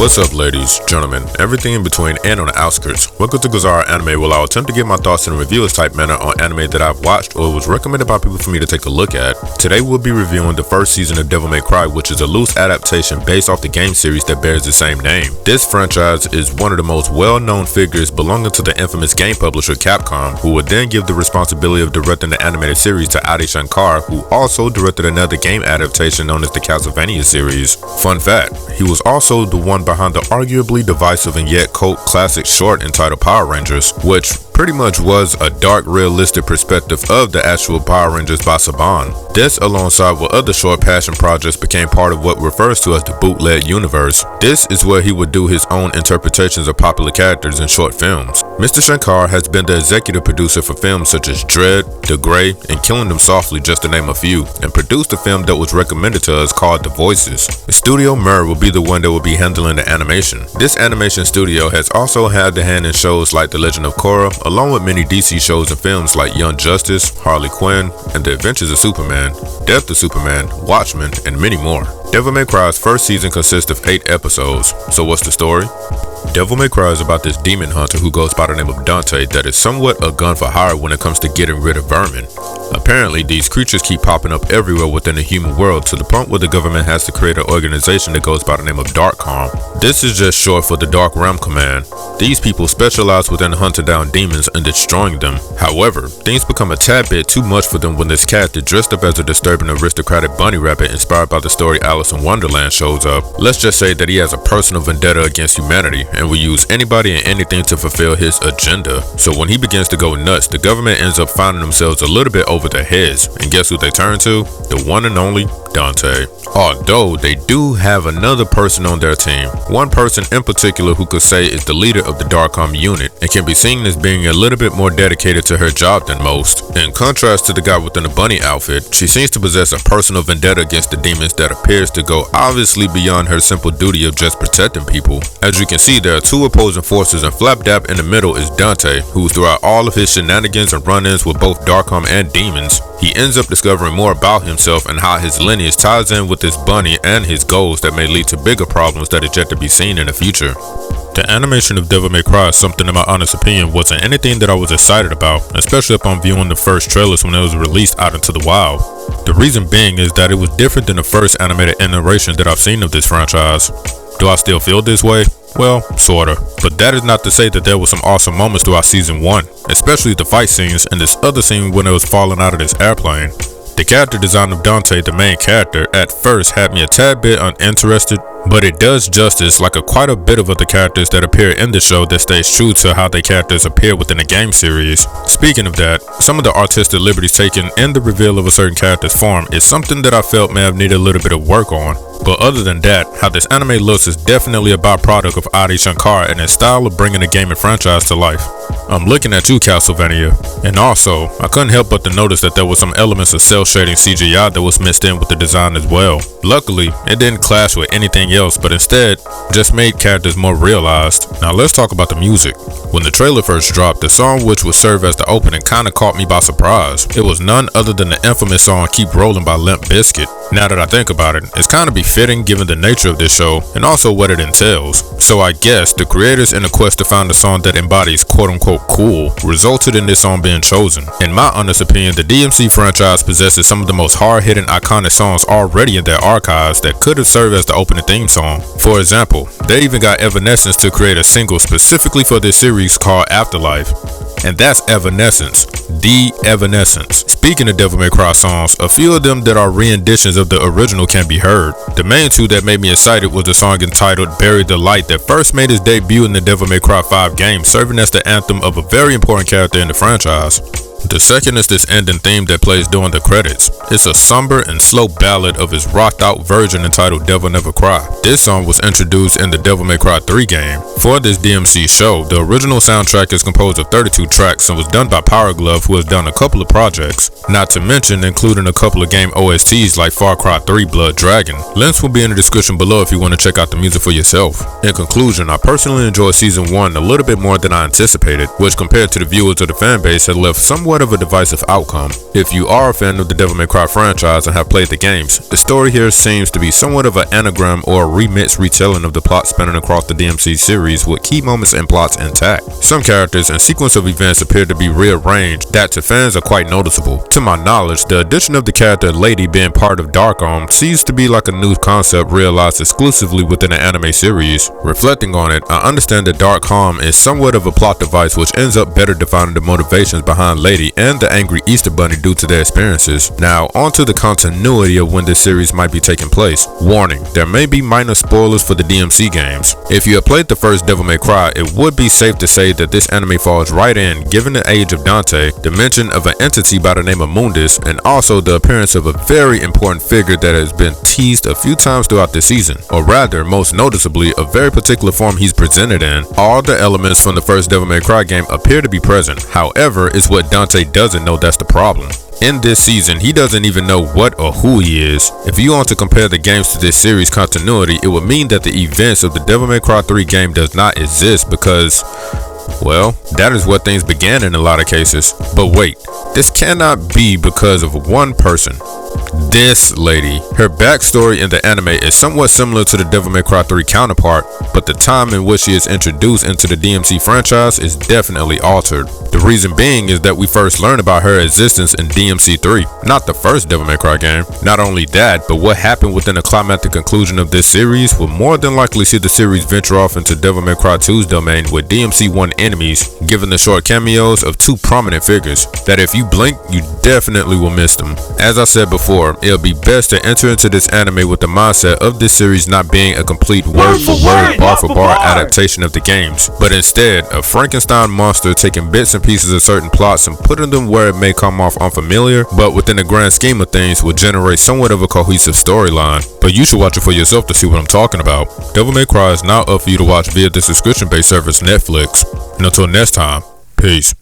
What's up, ladies, gentlemen, everything in between and on the outskirts. Welcome to khazaraanime, where I'll attempt to give my thoughts in a reviewer's type manner on anime that I've watched or was recommended by people for me to take a look at. Today we'll be reviewing the first season of devilmaycry, which is a loose adaptation based off the game series that bears the same name. This franchise is one of the most well-known figures belonging to the infamous game publisher Capcom, who would then give the responsibility of directing the animated series to dyxnt, who also directed another game adaptation known as the Castlevania series. Fun fact, he was also the one behind the arguably divisive and yet cult classic short entitled Power Rangers, which pretty much was a dark realistic perspective of the actual Power Rangers by Saban. This, alongside with other short passion projects, became part of what refers to as the bootleg universe. This is where he would do his own interpretations of popular characters in short films. Mr. Shankar has been the executive producer for films such as Dread, The Grey, and Killing Them Softly, just to name a few, and produced a film that was recommended to us called The Voices. The studio Mir will be the one that will be handling the animation. This animation studio has also had a hand in shows like The Legend of Korra, along with many DC shows and films like Young Justice, Harley Quinn, and The Adventures of Superman, Death of Superman, Watchmen, and many more. Devilmaycry's first season consists of 8 episodes. So what's the story? Devilmaycry is about this demon hunter who goes by the name of Dante that is somewhat a gun for hire when it comes to getting rid of vermin. Apparently, these creatures keep popping up everywhere within the human world to the point where the government has to create an organization that goes by the name of DarkCom. This is just short for the Dark Realm Command. These people specialize within hunting down demons and destroying them. However, things become a tad bit too much for them when this character dressed up as a disturbing aristocratic bunny rabbit inspired by the story Alice in Wonderland shows up. Let's just say that he has a personal vendetta against humanity and will use anybody and anything to fulfill his agenda. So when he begins to go nuts, the government ends up finding themselves a little bit over their heads, and guess who they turn to? The one and only Dante. Although they do have another person on their team, one person in particular who could say is the leader of the DarkCom unit and can be seen as being a little bit more dedicated to her job than most. In contrast to the guy within the bunny outfit, she seems to possess a personal vendetta against the demons that appears to go obviously beyond her simple duty of just protecting people. As you can see, there are two opposing forces, and flapdap in the middle is Dante, who throughout all of his shenanigans and run-ins with both DarkCom and demons, he ends up discovering more about himself and how his lineage ties in with this bunny and his goals that may lead to bigger problems that is yet to be seen in the future. The animation of Devilmaycry is something in my honest opinion wasn't anything that I was excited about, especially upon viewing the first trailers when it was released out into the wild. The reason being is that it was different than the first animated iteration that I've seen of this franchise. Do I still feel this way? Well, sorta. But that is not to say that there were some awesome moments throughout season 1, especially the fight scenes and this other scene when it was falling out of this airplane. The character design of Dante, the main character, at first had me a tad bit uninterested, but it does justice like quite a bit of other characters that appear in the show that stays true to how their characters appear within the game series. Speaking of that, some of the artistic liberties taken in the reveal of a certain character's form is something that I felt may have needed a little bit of work on. But other than that, how this anime looks is definitely a byproduct of dyxnt and his style of bringing the gaming franchise to life. I'm looking at you, Castlevania. And also, I couldn't help but to notice that there were some elements of cel shading CGI that was mixed in with the design as well. Luckily, it didn't clash with anything else, but instead just made characters more realized. Now let's talk about the music. When the trailer first dropped, the song which would serve as the opening kinda caught me by surprise. It was none other than the infamous song Keep Rolling by Limp Bizkit. Now that I think about it, it's kinda befitting given the nature of this show and also what it entails. So I guess the creators in a quest to find a song that embodies quote-unquote cool resulted in this song being chosen. In my honest opinion, the DMC franchise possesses some of the most hard-hitting iconic songs already in their archives that could have served as the opening theme song. For example, they even got Evanescence to create a single specifically for this series called Afterlife. And that's Evanescence, the Evanescence. Speaking of Devilmaycry songs, a few of them that are renditions of the original can be heard. The main two that made me excited was the song entitled Bury the Light that first made its debut in the Devilmaycry 5 game, serving as the anthem of a very important character in the franchise. The second is this ending theme that plays during the credits. It's a somber and slow ballad of his rocked out version entitled Devil Never Cry. This song was introduced in the Devilmaycry 3 game. For this DMC show, the original soundtrack is composed of 32 tracks and was done by Power Glove, who has done a couple of projects, not to mention including a couple of game OSTs like Far Cry 3 Blood Dragon. Links will be in the description below if you want to check out the music for yourself. In conclusion, I personally enjoyed season 1 a little bit more than I anticipated, which compared to the viewers of the fanbase had left somewhat somewhat of a divisive outcome. If you are a fan of the Devil May Cry franchise and have played the games, the story here seems to be somewhat of an anagram or a remixed retelling of the plot spanning across the DMC series with key moments and plots intact. Some characters and sequence of events appear to be rearranged that to fans are quite noticeable. To my knowledge, the addition of the character Lady being part of dyxnt seems to be like a new concept realized exclusively within the anime series. Reflecting on it, I understand that dyxnt is somewhat of a plot device which ends up better defining the motivations behind Lady and the angry Easter Bunny due to their experiences. Now, onto the continuity of when this series might be taking place. Warning, there may be minor spoilers for the DMC games. If you have played the first Devil May Cry, it would be safe to say that this anime falls right in, given the age of Dante, the mention of an entity by the name of Mundus, and also the appearance of a very important figure that has been teased a few times throughout the season, or rather, most noticeably, a very particular form he's presented in. All the elements from the first Devil May Cry game appear to be present. However, it's what Dante doesn't know that's the problem. In this season, he doesn't even know what or who he is. If you want to compare the games to this series continuity, it would mean that the events of the Devil May Cry 3 game does not exist because, well, that is what things began in a lot of cases. But wait, this cannot be because of one person. This lady. Her backstory in the anime is somewhat similar to the Devil May Cry 3 counterpart, but the time in which she is introduced into the DMC franchise is definitely altered. The reason being is that we first learn about her existence in DMC 3, not the first Devil May Cry game. Not only that, but what happened within the climactic conclusion of this series will more than likely see the series venture off into Devil May Cry 2's domain with DMC 1 enemies, given the short cameos of two prominent figures that if you blink, you definitely will miss them. As I said before, it'll be best to enter into this anime with the mindset of this series not being a complete word-for-word, bar-for-bar adaptation of the games, but instead a Frankenstein monster taking bits and pieces of certain plots and putting them where it may come off unfamiliar, but within the grand scheme of things will generate somewhat of a cohesive storyline. But you should watch it for yourself to see what I'm talking about. Devil May Cry is now up for you to watch via the subscription-based service Netflix. And until next time, peace.